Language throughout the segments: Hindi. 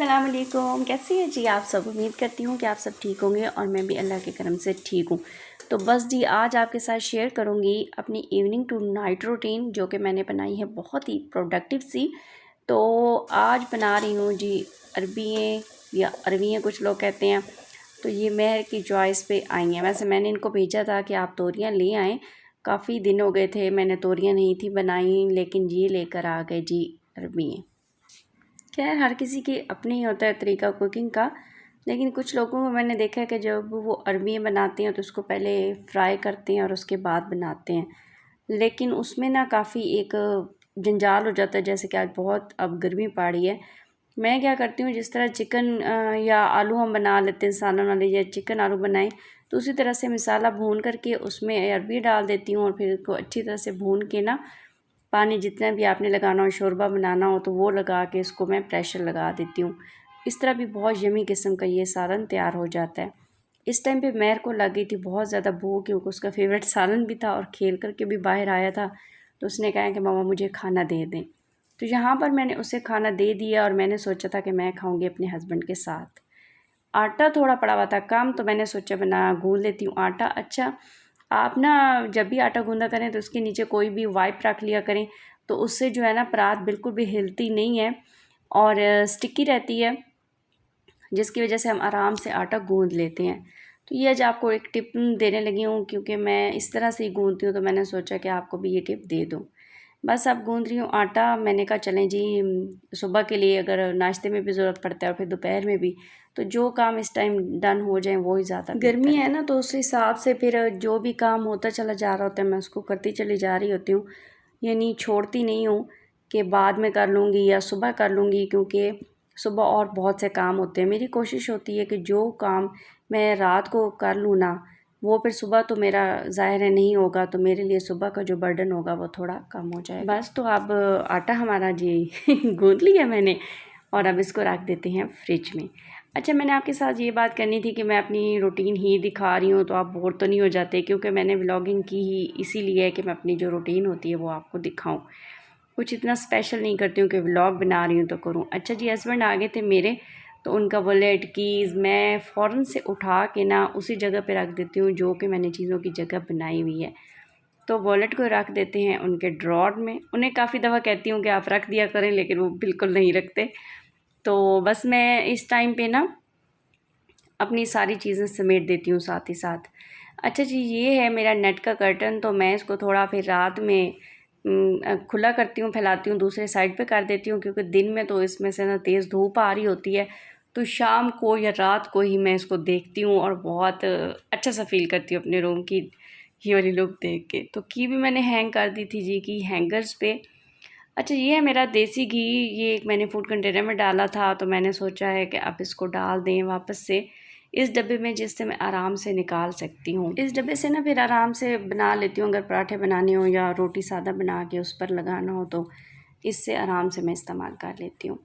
अस्सलाम वालेकुम। कैसे हैं जी आप सब? उम्मीद करती हूँ कि आप सब ठीक होंगे और मैं भी अल्लाह के करम से ठीक हूँ। तो बस जी आज आपके साथ शेयर करूँगी अपनी इवनिंग टू नाइट रूटीन, जो कि मैंने बनाई है बहुत ही प्रोडक्टिव सी। तो आज बना रही हूँ जी अरबियाँ या अरवियाँ कुछ लोग कहते हैं। तो ये मेहर की चॉइस पे आई हैं। वैसे मैंने इनको भेजा था कि आप तोरियाँ ले आएँ, काफ़ी दिन हो गए थे मैंने तोरियाँ नहीं थी बनाई, लेकिन ये लेकर आ गए जी अरबियाँ। खैर हर किसी की अपनी ही होता है तरीका कुकिंग का, लेकिन कुछ लोगों को मैंने देखा है कि जब वो अरबियाँ बनाते हैं तो उसको पहले फ्राई करते हैं और उसके बाद बनाते हैं, लेकिन उसमें ना काफ़ी एक जंजाल हो जाता है। जैसे कि आज बहुत अब गर्मी पड़ रही है, मैं क्या करती हूँ जिस तरह चिकन या आलू हम बना लेते हैं सालन वाले, या चिकन आलू बनाएं तो उसी तरह से मसाला भून करके उसमें अरबी डाल देती हूँ और फिर इसको अच्छी तरह से भून के ना पानी जितना भी आपने लगाना हो, शोरबा बनाना हो तो वो लगा के इसको मैं प्रेशर लगा देती हूँ। इस तरह भी बहुत यमी किस्म का ये सालन तैयार हो जाता है। इस टाइम पे मेहर को लग गई थी बहुत ज़्यादा भूख, क्योंकि उसका फेवरेट सालन भी था और खेल करके भी बाहर आया था, तो उसने कहा कि मामा मुझे खाना दे दें। तो यहाँ पर मैंने उसे खाना दे दिया और मैंने सोचा था कि मैं खाऊँगी अपने हस्बैंड के साथ। आटा थोड़ा पड़ा हुआ था कम, तो मैंने सोचा बना गूँध लेती हूँ आटा। अच्छा, आप ना जब भी आटा गूँधा करें तो उसके नीचे कोई भी वाइप रख लिया करें, तो उससे जो है ना परात बिल्कुल भी हिलती नहीं है और स्टिकी रहती है, जिसकी वजह से हम आराम से आटा गूँध लेते हैं। तो ये आज आपको एक टिप देने लगी हूँ, क्योंकि मैं इस तरह से ही गूँधती हूँ, तो मैंने सोचा कि आपको भी ये टिप दे दूँ। बस अब गूँध रही हूँ आटा। मैंने कहा चलें जी सुबह के लिए अगर नाश्ते में भी ज़रूरत पड़ता है और फिर दोपहर में भी, तो जो काम इस टाइम डन हो जाए वो ही ज़्यादा गर्मी है ना, तो उस हिसाब से फिर जो भी काम होता चला जा रहा होता है मैं उसको करती चली जा रही होती हूँ, यानी छोड़ती नहीं हूँ कि बाद में कर लूँगी या सुबह कर लूँगी, क्योंकि सुबह और बहुत से काम होते हैं। मेरी कोशिश होती है कि जो काम मैं रात को कर लूँ ना, वो फिर सुबह तो मेरा ज़ाहिर है नहीं होगा, तो मेरे लिए सुबह का जो बर्डन होगा वो थोड़ा कम हो जाएगा। बस तो अब आटा हमारा जी गूँध लिया मैंने और अब इसको रख देते हैं फ्रिज में। अच्छा, मैंने आपके साथ ये बात करनी थी कि मैं अपनी रूटीन ही दिखा रही हूँ तो आप बोर तो नहीं हो जाते, क्योंकि मैंने व्लॉगिंग की ही इसीलिए है कि मैं अपनी जो रूटीन होती है वो आपको दिखाऊँ। कुछ इतना स्पेशल नहीं करती हूँ कि व्लॉग बना रही हूँ तो करूँ। अच्छा जी, हस्बैंड आ गए थे मेरे, तो उनका वॉलेट कीज़ मैं फ़ौरन से उठा के ना उसी जगह पे रख देती हूँ जो कि मैंने चीज़ों की जगह बनाई हुई है। तो वॉलेट को रख देते हैं उनके ड्रॉर में। उन्हें काफ़ी दफ़ा कहती हूँ कि आप रख दिया करें, लेकिन वो बिल्कुल नहीं रखते। तो बस मैं इस टाइम पे ना अपनी सारी चीज़ें समेट देती हूँ साथ ही साथ। अच्छा जी, ये है मेरा नेट का कर्टन, तो मैं इसको थोड़ा फिर रात में खुला करती हूँ, फैलाती हूँ, दूसरे साइड पे कर देती हूँ, क्योंकि दिन में तो इसमें से ना तेज़ धूप आ रही होती है, तो शाम को या रात को ही मैं इसको देखती हूँ और बहुत अच्छा सा फ़ील करती हूँ अपने रूम की ये वाली लुक देख के। तो की भी मैंने हैंग कर दी थी जी की हैंगर्स पे। अच्छा, ये है मेरा देसी घी, ये एक मैंने फूड कंटेनर में डाला था, तो मैंने सोचा है कि अब इसको डाल दें वापस से इस डब्बे में, जिससे मैं आराम से निकाल सकती हूँ। इस डब्बे से ना फिर आराम से बना लेती हूँ, अगर पराठे बनाने हो या रोटी सादा बना के उस पर लगाना हो तो इससे आराम से मैं इस्तेमाल कर लेती हूँ।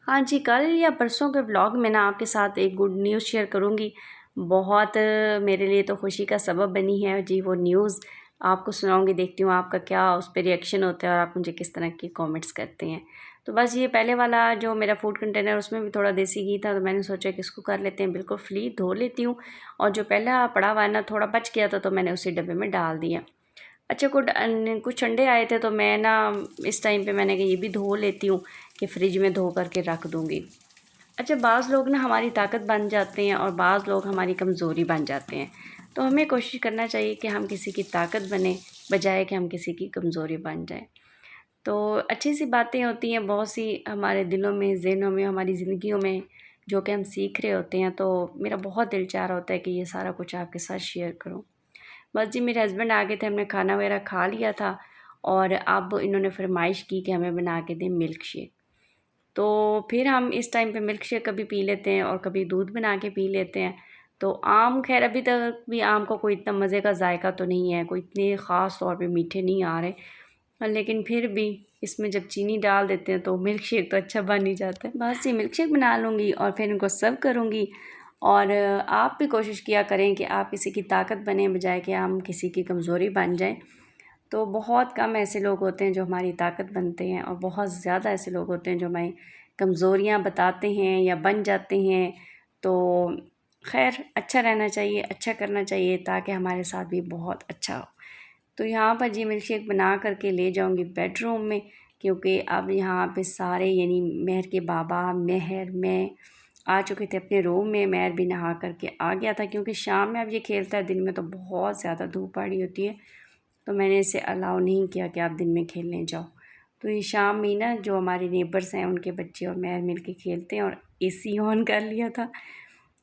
हाँ जी, कल या परसों के ब्लॉग में ना आपके साथ एक गुड न्यूज़ शेयर करूँगी। बहुत मेरे लिए तो खुशी का सबब बनी है जी वो न्यूज़, आपको सुनाऊँगी। देखती हूँ आपका क्या उस पे रिएक्शन होता है और आप मुझे किस तरह के कमेंट्स करते हैं। तो बस ये पहले वाला जो मेरा फूड कंटेनर उसमें भी थोड़ा देसी घी था, तो मैंने सोचा कि इसको कर लेते हैं बिल्कुल फ्री, धो लेती हूँ। और जो पहला पड़ा हुआ है ना थोड़ा बच गया था, तो मैंने उसी डब्बे में डाल दिया। अच्छा, कुछ अंडे आए थे, तो मैं ना इस टाइम पे मैंने कहा ये भी धो लेती हूँ कि फ्रिज में धो करके रख दूँगी। अच्छा, बाज़ लोग ना हमारी ताकत बन जाते हैं और बाज़ लोग हमारी कमज़ोरी बन जाते हैं, तो हमें कोशिश करना चाहिए कि हम किसी की ताकत बने बजाय कि हम किसी की कमज़ोरी बन जाएं। तो अच्छी सी बातें होती हैं बहुत सी हमारे दिलों में, ज़हनों में, हमारी ज़िंदगियों में, जो कि हम सीख रहे होते हैं। तो मेरा बहुत दिल चाह रहा होता है कि ये सारा कुछ आपके साथ शेयर करूँ। बस जी, मेरे हस्बैंड आ गए थे, हमने खाना वगैरह खा लिया था और अब इन्होंने फरमाइश की कि हमें बना के दें मिल्क शेक। तो फिर हम इस टाइम पे मिल्क शेक कभी पी लेते हैं और कभी दूध बना के पी लेते हैं। तो आम, खैर अभी तक भी आम का कोई इतना मज़े का जायका तो नहीं है, कोई इतने ख़ास तौर पे मीठे नहीं आ रहे, लेकिन फिर भी इसमें जब चीनी डाल देते हैं तो मिल्क शेक तो अच्छा बन ही जाता है। बस ये मिल्क शेक बना लूँगी और फिर इनको सर्व करूँगी। और आप भी कोशिश किया करें कि आप किसी की ताकत बने बजाय कि हम किसी की कमज़ोरी बन जाएं। तो बहुत कम ऐसे लोग होते हैं जो हमारी ताकत बनते हैं और बहुत ज़्यादा ऐसे लोग होते हैं जो हमारी कमज़ोरियाँ बताते हैं या बन जाते हैं। तो खैर अच्छा रहना चाहिए, अच्छा करना चाहिए ताकि हमारे साथ भी बहुत अच्छा हो। तो यहाँ पर जी मिल्क शेक बना करके ले जाऊँगी बेडरूम में, क्योंकि अब यहाँ पे सारे यानी महर के बाबा, महर, मैं आ चुके थे अपने रूम में। महर भी नहा करके आ गया था, क्योंकि शाम में अब ये खेलता है, दिन में तो बहुत ज़्यादा धूप पड़ी होती है, तो मैंने इसे अलाउ नहीं किया कि आप दिन में खेलने जाओ। तो ये शाम में ना जो हमारे नेबर्स हैं उनके बच्चे और महर मिल के खेलते हैं, और एसी ऑन कर लिया था।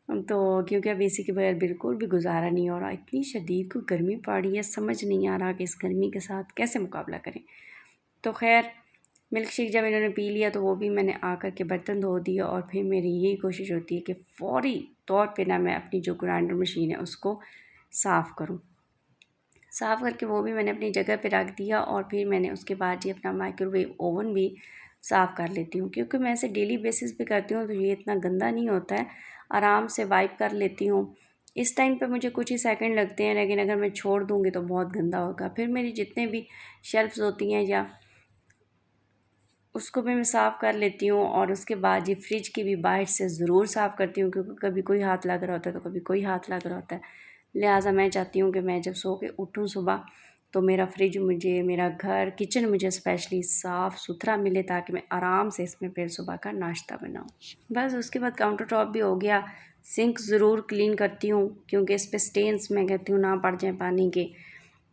तो क्योंकि अब एसी के बगैर बिल्कुल भी गुजारा नहीं हो रहा, इतनी शदीद को गर्मी पड़ी है, समझ नहीं आ रहा कि इस गर्मी के साथ कैसे मुकाबला करें। तो खैर मिल्क शेक जब इन्होंने पी लिया तो वो भी मैंने आकर के बर्तन धो दिया, और फिर मेरी यही कोशिश होती है कि फ़ौरी तौर पे ना मैं अपनी जो ग्राइंडर मशीन है उसको साफ़ करूँ। साफ़ करके वो भी मैंने अपनी जगह पे रख दिया, और फिर मैंने उसके बाद ही अपना माइक्रोवेव ओवन भी साफ़ कर लेती हूँ, क्योंकि मैं इसे डेली बेसिस पे करती हूँ तो ये इतना गंदा नहीं होता है, आराम से वाइप कर लेती हूँ। इस टाइम पे मुझे कुछ ही सेकंड लगते हैं, लेकिन अगर मैं छोड़ दूँगी तो बहुत गंदा होगा। फिर मेरी जितने भी शेल्फ्स होती हैं या उसको भी मैं साफ़ कर लेती हूँ, और उसके बाद ये फ्रिज की भी बाहर से ज़रूर साफ़ करती हूँ, क्योंकि कभी कोई हाथ लग रहा होता है तो कभी कोई हाथ लग रहा होता है। लिहाजा मैं चाहती हूँ कि मैं जब सो के उठूँ सुबह तो मेरा फ्रिज मुझे, मेरा घर, किचन मुझे स्पेशली साफ़ सुथरा मिले, ताकि मैं आराम से इसमें फिर सुबह का नाश्ता बनाऊँ। बस उसके बाद काउंटर टॉप भी हो गया। सिंक ज़रूर क्लीन करती हूँ, क्योंकि इस पे स्टेन्स मैं कहती हूँ ना पड़ जाएँ पानी के।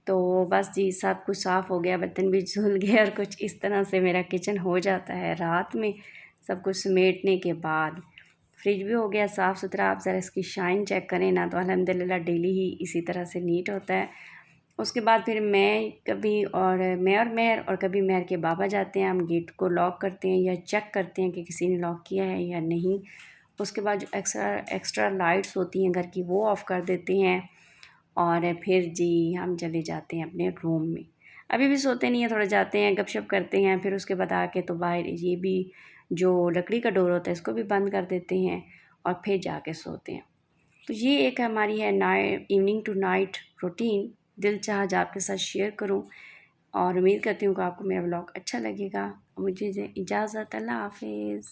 तो बस जी सब कुछ साफ़ हो गया, बर्तन भी धुल गए, और कुछ इस तरह से मेरा किचन हो जाता है रात में सब कुछ समेटने के बाद। फ्रिज भी हो गया साफ़ सुथरा। आप ज़रा इसकी शाइन चेक करें ना, तो अल्हम्दुलिल्लाह डेली ही इसी तरह से नीट होता है। उसके बाद फिर मैं और महर और कभी महर के बाबा जाते हैं, हम गेट को लॉक करते हैं या चेक करते हैं कि किसी ने लॉक किया है या नहीं। उसके बाद जो एक्स्ट्रा लाइट्स होती हैं घर की वो ऑफ़ कर देते हैं, और फिर जी हम चले जाते हैं अपने रूम में। अभी भी सोते नहीं हैं, थोड़ा जाते हैं, गपशप करते हैं, फिर उसके बाद आके तो बाहर ये भी जो लकड़ी का डोर होता है इसको भी बंद कर देते हैं, और फिर जाके सोते हैं। तो ये एक हमारी है इवनिंग टू नाइट रूटीन। दिल चाहा जा आपके साथ शेयर करूं, और उम्मीद करती हूँ कि आपको मेरा व्लॉग अच्छा लगेगा। मुझे इजाज़त, अल्लाह हाफिज़।